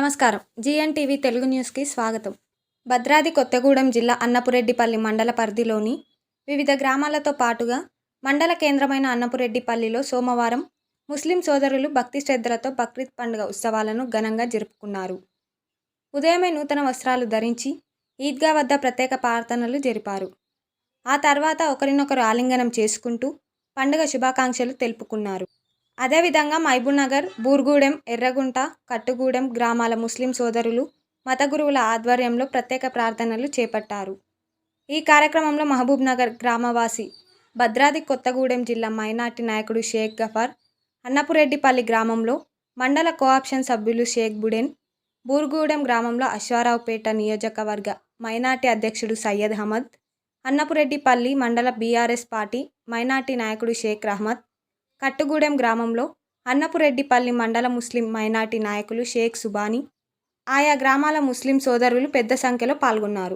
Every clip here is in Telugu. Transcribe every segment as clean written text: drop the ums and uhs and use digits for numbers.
నమస్కారం. జీఎన్టీవీ తెలుగు న్యూస్కి స్వాగతం. భద్రాద్రి కొత్తగూడెం జిల్లా అన్నపురెడ్డిపల్లి మండల పరిధిలోని వివిధ గ్రామాలతో పాటుగా మండల కేంద్రమైన అన్నపురెడ్డిపల్లిలో సోమవారం ముస్లిం సోదరులు భక్తి శ్రద్ధలతో బక్రీద్ పండుగ ఉత్సవాలను ఘనంగా జరుపుకున్నారు. ఉదయమే నూతన వస్త్రాలు ధరించి ఈద్గా వద్ద ప్రత్యేక ప్రార్థనలు జరిపారు. ఆ తర్వాత ఒకరినొకరు ఆలింగనం చేసుకుంటూ పండుగ శుభాకాంక్షలు తెలుపుకున్నారు. అదేవిధంగా మహబూబ్నగర్, బూర్గూడెం, ఎర్రగుంట, కట్టుగూడెం గ్రామాల ముస్లిం సోదరులు మత గురువుల ఆధ్వర్యంలో ప్రత్యేక ప్రార్థనలు చేపట్టారు. ఈ కార్యక్రమంలో మహబూబ్నగర్ గ్రామవాసి, భద్రాద్రి కొత్తగూడెం జిల్లా మైనార్టీ నాయకుడు షేక్ గఫర్, అన్నపురెడ్డిపల్లి గ్రామంలో మండల కోఆప్షన్ సభ్యులు షేక్ బుడెన్, బూర్గూడెం గ్రామంలో అశ్వారావుపేట నియోజకవర్గ మైనార్టీ అధ్యక్షుడు సయ్యద్ అహ్మద్, అన్నపురెడ్డిపల్లి మండల బీఆర్ఎస్ పార్టీ మైనార్టీ నాయకుడు షేక్ రహమత్, కట్టుగూడెం గ్రామంలో అన్నపురెడ్డిపల్లి మండల ముస్లిం మైనార్టీ నాయకులు షేక్ సుబానీ, ఆయా గ్రామాల ముస్లిం సోదరులు పెద్ద సంఖ్యలో పాల్గొన్నారు.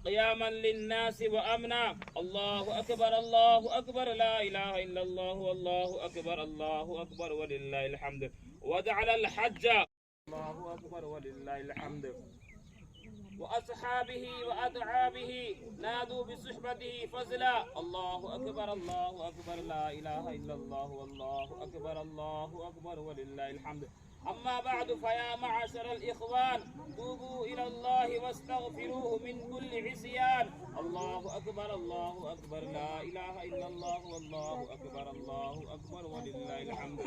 قياما للناس وأمنا الله أكبر الله أكبر لا إله إلا الله والله أكبر الله أكبر ولله الحمد وجعل الحج الله أكبر ولله الحمد وأصحابه وأدعابه نادوا بصحبته فضلا الله أكبر لا إله إلا الله والله أكبر ولله الحمد. أما بعد فيا معشر الإخوان توبوا إلى الله واستغفروه من كل عصيان الله أكبر لا إله إلا الله والله أكبر ولله الحمد.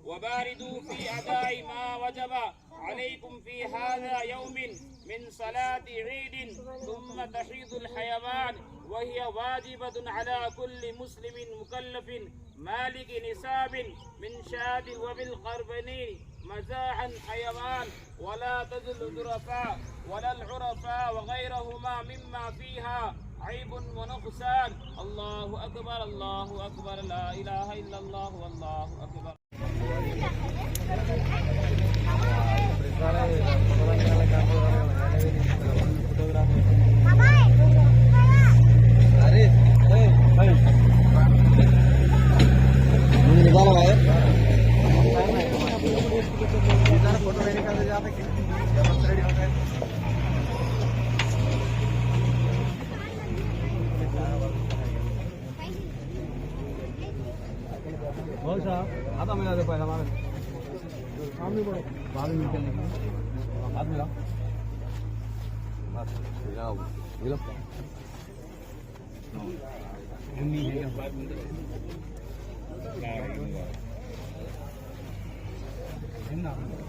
وباردوا في أداء ما وجب عليكم في هذا يوم من صلاة عيد ثم تحيض الحيوان وهي واجبة على كل مسلم مكلف مالك نساب من شاد وبالقربنين مزاعا حيوان ولا تزل الظرفاء ولا العرفاء وغيرهما مما فيها عيب ونقصان الله أكبر لا إله إلا الله والله أكبر. आता मिला दे पहला हमारे सामने बढ़ो बाद में मिलते हैं हाथ मिला बस मिलाओ मिलो घूमी है क्या बात मिलते हैं